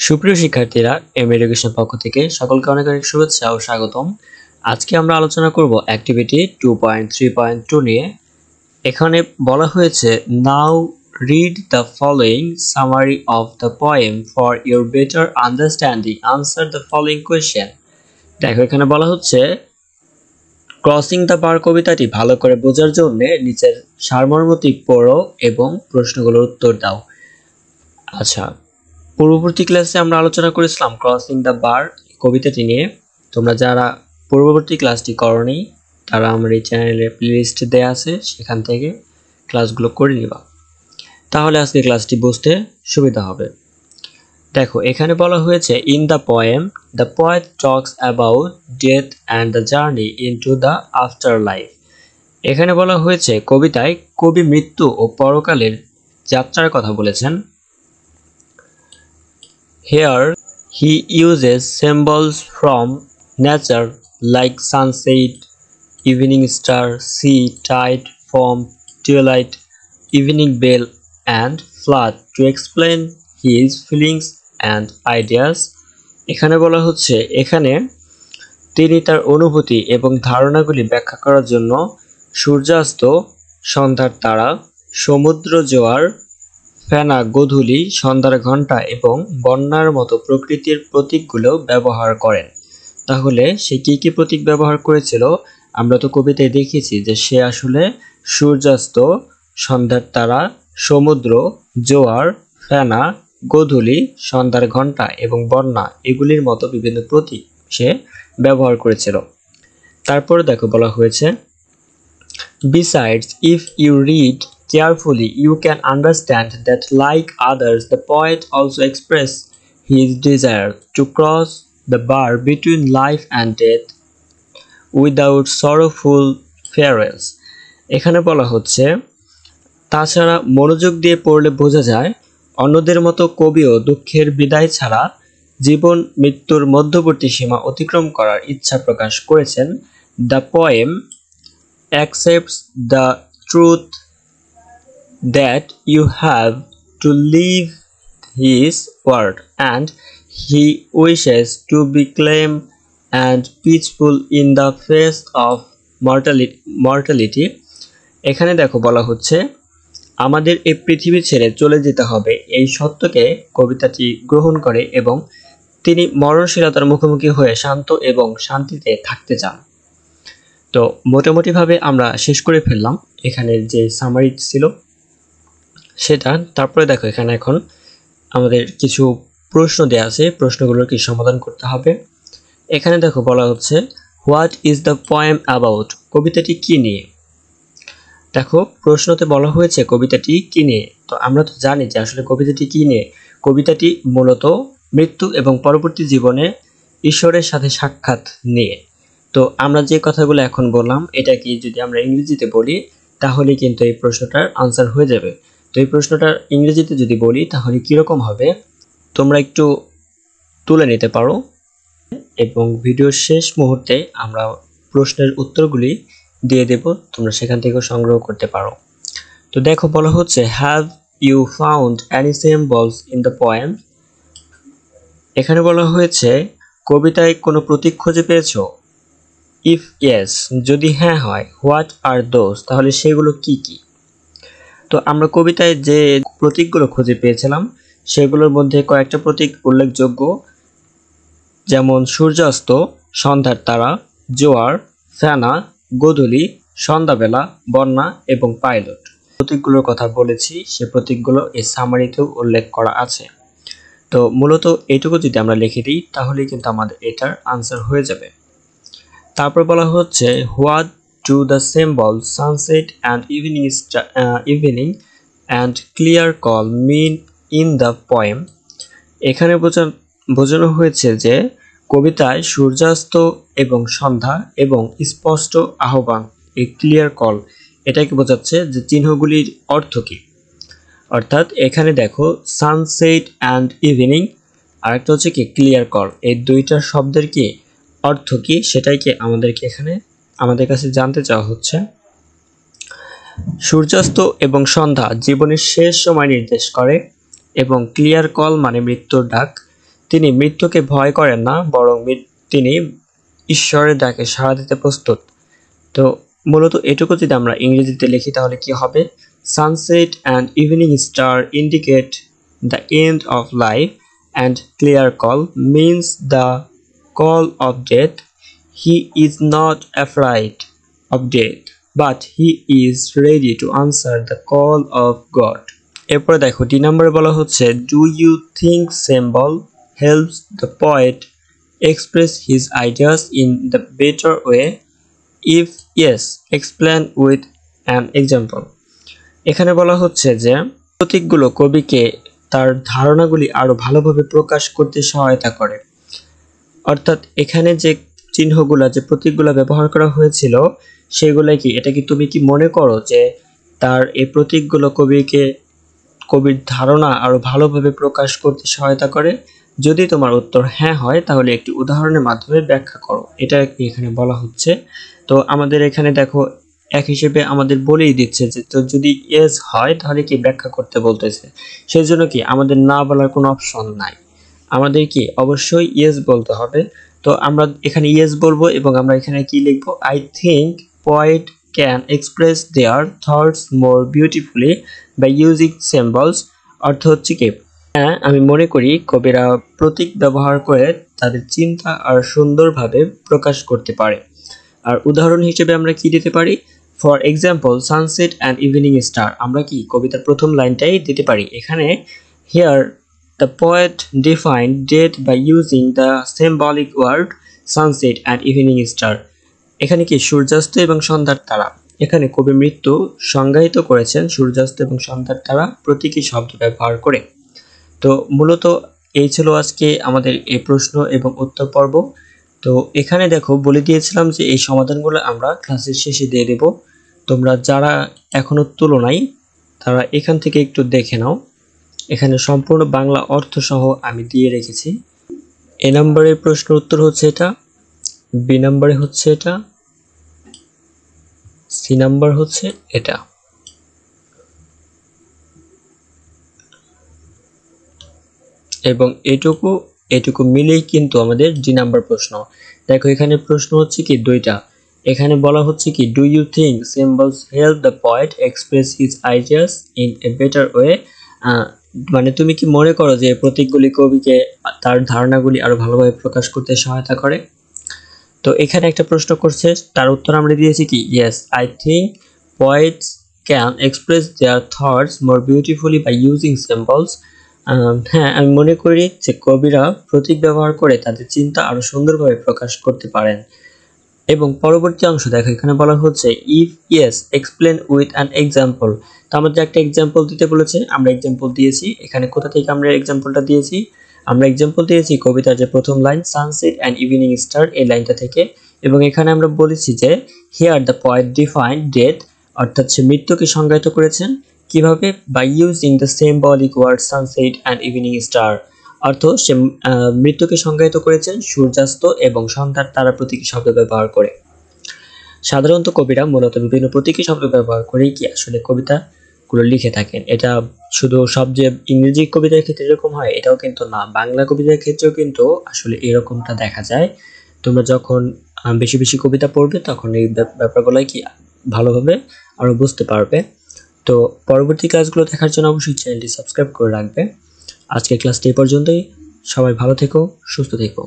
সুপ্রিয় শিক্ষার্থীরা, M education পক্ষ থেকে সকলকে অনেক অনেক শুভেচ্ছা ও স্বাগতম। আজকে আমরা আলোচনা করব অ্যাক্টিভিটি 2.3.2 নিয়ে। এখানে বলা হয়েছে now read the following summary of the poem for your better understanding answer the following question. দেখো, এখানে বলা হচ্ছে ক্রসিং দ্য বার কবিতাটি ভালো করে বোঝার জন্য নিচের সারমর্মটি পড়ো এবং প্রশ্নগুলোর উত্তর দাও। আচ্ছা, পূর্ববর্তী ক্লাসে আমরা আলোচনা করেছিলাম ক্রসিং দ্য বার কবিতাটি নিয়ে। তোমরা যারা পূর্ববর্তী ক্লাসটি করোনি তারা আমার এই চ্যানেলে প্লেলিস্ট দেয়া আছে, সেখান থেকে ক্লাসগুলো করে নিবা, তাহলে আজকে ক্লাসটি বুঝতে সুবিধা হবে। দেখো, এখানে বলা হয়েছে in the poem the poet talks about death and the journey into the after life. এখানে বলা হয়েছে কবিতায় কবি মৃত্যু ও পরকালের যাত্রার কথা বলেছেন। Here he uses symbols from nature like sunset, evening star, sea, tide, foam, twilight, evening bell and flood to explain his feelings and ideas. এখানে বলা হচ্ছে এখানে তিনি তার অনুভূতি এবং ধারণাগুলি ব্যাখ্যা করার জন্য সূর্যাস্ত, সন্ধ্যার তারা, সমুদ্র জোয়ার, ফেনা, গোধূলি, সন্ধ্যার ঘণ্টা এবং বন্যার মতো প্রকৃতির প্রতীকগুলো ব্যবহার করেন। তাহলে সে কি কি প্রতীক ব্যবহার করেছিল? আমরা তো কবিতায় দেখেছি যে সে আসলে সূর্যাস্ত, সন্ধ্যার তারা, সমুদ্র, জোয়ার, ফেনা, গোধূলি, সন্ধ্যার ঘণ্টা এবং বন্যা এগুলির মতো বিভিন্ন প্রতীক সে ব্যবহার করেছিল। তারপরে দেখো বলা হয়েছে Besides, if you read carefully, you can understand that like others, the poet also expressed his desire to cross the bar between life and death without sorrowful farewells. এখানে বলা হচ্ছে তাছাড়া মনোযোগ দিয়ে পড়লে বোঝা যায় অন্যদের মতো কবিও দুঃখের বিদায় ছাড়া জীবন মৃত্যুর মধ্যবর্তী সীমা অতিক্রম করার ইচ্ছা প্রকাশ করেছেন। The poem accepts the truth that you have to leave his word and he wishes to be calm and peaceful in the face of mortality. এখানে দেখো বলা হচ্ছে আমাদের এই পৃথিবী ছেড়ে চলে যেতে হবে এই সত্যকে কবিতাটি গ্রহণ করে এবং তিনি মরণশীলতার মুখোমুখি হয়ে শান্ত এবং শান্তিতে থাকতে চান। তো মোটামুটিভাবে আমরা শেষ করে ফেললাম এখানের যে সামারি ছিল সেটা। তারপরে দেখো এখানে এখন আমাদের কিছু প্রশ্ন দেওয়া আছে, প্রশ্নগুলোর কি সমাধান করতে হবে। এখানে দেখো বলা হচ্ছে what is the poem about, কবিতাটি কি নিয়ে। দেখো প্রশ্নতে বলা হয়েছে কবিতাটি কি নিয়ে, তো আমরা তো জানি যে আসলে কবিতাটি কি নিয়ে। কবিতাটি মূলত মৃত্যু এবং পরবর্তী জীবনে ঈশ্বরের সাথে সাক্ষাৎ নিয়ে। তো আমরা যে কথাগুলো এখন বললাম এটা কি যদি আমরা ইংরেজিতে বলি তাহলে কিন্তু এই প্রশ্নটার আনসার হয়ে যাবে। তো এই প্রশ্নটার ইংরেজিতে যদি বলি তাহলে কীরকম হবে তোমরা একটু তুলে নিতে পারো এবং ভিডিওর শেষ মুহূর্তে আমরা প্রশ্নের উত্তরগুলি দিয়ে দেব, তোমরা সেখান থেকেও সংগ্রহ করতে পারো। তো দেখো বলা হচ্ছে have you found any symbols in the poem. এখানে বলা হয়েছে কবিতায় কোনো প্রতীক খুঁজে পেয়েছো? ইফ ইয়েস, যদি হ্যাঁ হয়, হোয়াট আর দোজ, তাহলে সেগুলো কি কি? তো আমরা কবিতায় যে প্রতীকগুলো খুঁজে পেয়েছিলাম সেগুলোর মধ্যে কয়েকটা প্রতীক উল্লেখযোগ্য, যেমন সূর্যাস্ত, সন্ধ্যার তারা, জোয়ার, ফেনা, গোধূলি, সন্ধ্যাবেলা, বন্যা এবং পাইলট। প্রতীকগুলোর কথা বলেছি, সে প্রতীকগুলো এই সামারিতেও উল্লেখ করা আছে। তো মূলত এইটুকু যদি আমরা লিখে দিই তাহলে কিন্তু আমাদের এটার আনসার হয়ে যাবে। তারপর বলা হচ্ছে what do the symbol sunset and evening and clear call mean in the poem. এখানে বোঝানো হয়েছে যে কবিতায় সূর্যাস্ত এবং সন্ধ্যা এবং স্পষ্ট আহ্বান, এই ক্লিয়ার কল, এটাকে বোঝাচ্ছে যে চিহ্নগুলির অর্থ কী। অর্থাৎ এখানে দেখো সানসেট অ্যান্ড ইভিনিং, আরেকটা হচ্ছে কি ক্লিয়ার কল, এই দুইটা শব্দের কি অর্থ কি সেটাই কি আমাদেরকে এখানে আমাদের কাছে জানতে চাওয়া হচ্ছে। সূর্যাস্ত এবং সন্ধ্যা জীবনের শেষ সময় নির্দেশ করে এবং ক্লিয়ার কল মানে মৃত্যুর ডাক, তিনি মৃত্যুকে ভয় করেন না, বরং তিনি ঈশ্বরের ডাকে সাড়া দিতে প্রস্তুত। তো মূলত এটুকু যদি আমরা ইংরেজিতে লিখি তাহলে কি হবে? Sunset and evening star indicate the end of life and clear call means the call of death. He is not afraid of death, but he is ready to answer the call of God. এরপরে দেখো D নম্বরে বলা হচ্ছে, do you think symbol helps the poet express his ideas in the better way? If yes, explain with an example. এখানে বলা হচ্ছে যে প্রতীকগুলো কবিকে তার ধারণাগুলি আরো ভালোভাবে প্রকাশ করতে সহায়তা করে। অর্থাৎ এখানে যে চিহ্নগুলা, যে প্রতীকগুলা ব্যবহার করা হয়েছিল সেগুলা কি, এটা কি তুমি কি মনে করো যে তার এই প্রতীকগুলো কবির ধারণা আরো ভালোভাবে প্রকাশ করতে সহায়তা করে? যদি তোমার উত্তর হ্যাঁ হয় তাহলে একটি উদাহরণের মাধ্যমে ব্যাখ্যা করো, এটা এখানে বলা হচ্ছে। তো আমাদের এখানে দেখো এক হিসেবে আমাদের বলেই দিচ্ছে যে তো যদি ইয়েস হয় তাহলে কি ব্যাখ্যা করতে বলতেছে, সেই জন্য কি আমাদের না বলার কোনো অপশন নাই, আমাদের কি অবশ্যই ইয়েস বলতে হবে। তো আমরা এখানে ইয়েস বলবো এবং আমরা এখানে কি লিখবো? I think poet can express their thoughts more beautifully by using symbols. অর্থ হচ্ছে কি, হ্যাঁ আমি মনে করি কবিরা প্রতীক ব্যবহার করে তাদের চিন্তা আর সুন্দরভাবে প্রকাশ করতে পারে। আর উদাহরণ হিসেবে আমরা কি দিতে পারি? For example sunset and evening star, আমরা কি কবিতার প্রথম লাইনটাই দিতে পারি। এখানে here the poet defined death by using the symbolic word sunset and evening star. এখানে কি সূর্যাস্ত এবং সন্ধ্যার তারা, এখানে কবি মৃত্যু সংজ্ঞায়িত করেছেন সূর্যাস্ত এবং সন্ধ্যার তারা প্রতীকী শব্দ ব্যবহার করে। তো মূলত এই ছিল আজকে আমাদের এই প্রশ্ন এবং উত্তর পর্ব। তো এখানে দেখো বলে দিয়েছিলাম যে এই সমাধানগুলো আমরা ক্লাসের শেষে দিয়ে দেব, তোমরা যারা এখনো তুলো নাই তারা এখান থেকে একটু দেখে নাও। এখানে সম্পূর্ণ বাংলা অর্থ সহ আমি দিয়ে রেখেছি। এ নম্বরের প্রশ্ন উত্তর হচ্ছে এটা, বি নম্বরে হচ্ছে এটা, সি নাম্বার হচ্ছে এটা। এবং এটুকু মিলেই কিন্তু আমাদের ডি নাম্বার প্রশ্ন। দেখো এখানে প্রশ্ন হচ্ছে কি দুইটা, এখানে বলা হচ্ছে কি do you think symbols help the poet express his ideas in a better way, মানে তুমি কি মনে করো যে প্রতীকগুলি কবিকে তার ধারণাগুলি আরো ভালোভাবে প্রকাশ করতে সহায়তা করে? তো এখানে একটা প্রশ্ন করছে, তার উত্তর আমরা দিয়েছি কি yes, I think poets can express their thoughts more beautifully by using symbols. হ্যাঁ আমি মনে করি যে কবিরা প্রতীক ব্যবহার করে তাদের চিন্তা আরো সুন্দরভাবে প্রকাশ করতে পারেন। এবং পরবর্তী অংশ দেখো এখানে বলা হচ্ছে if yes explain with an example. তো আমাদের একটা এক্সাম্পল দিতে বলেছে, আমরা এক্সাম্পল দিয়েছি। এখানে কোথা থেকে আমরা এক্সাম্পলটা দিয়েছি? আমরা এক্সাম্পল দিয়েছি কবিতার যে প্রথম line sunset and evening star, এই লাইনটা থেকে। এবং এখানে আমরা বলেছি যে here the poet defined death, অর্থাৎ সে মৃত্যুকে সংজ্ঞায়িত করেছেন কিভাবে? By using the symbolic word sunset and evening star, অর্থ সে মৃত্যুকে সংজ্ঞায়িত করেছেন সূর্যাস্ত এবং সন্ধ্যার তারা প্রতীকী শব্দ ব্যবহার করে। সাধারণত কবিরা মূলত বিভিন্ন প্রতীকী শব্দ ব্যবহার করেই কি আসলে কবিতাগুলো লিখে থাকেন। এটা শুধু সব যে ইংরেজি কবিতার ক্ষেত্রে এরকম হয় এটাও কিন্তু না, বাংলা কবিতার ক্ষেত্রেও কিন্তু আসলে এরকমটা দেখা যায়। তোমরা যখন বেশি বেশি কবিতা পড়বে তখন এই ব্যাপারগুলোই কি ভালোভাবে আরো বুঝতে পারবে। তো পরবর্তী ক্লাসগুলো দেখার জন্য অবশ্যই চ্যানেলটি সাবস্ক্রাইব করে রাখবে। আজকের ক্লাসটি এই পর্যন্তই, সবাই ভালো থেকো, সুস্থ থেকো।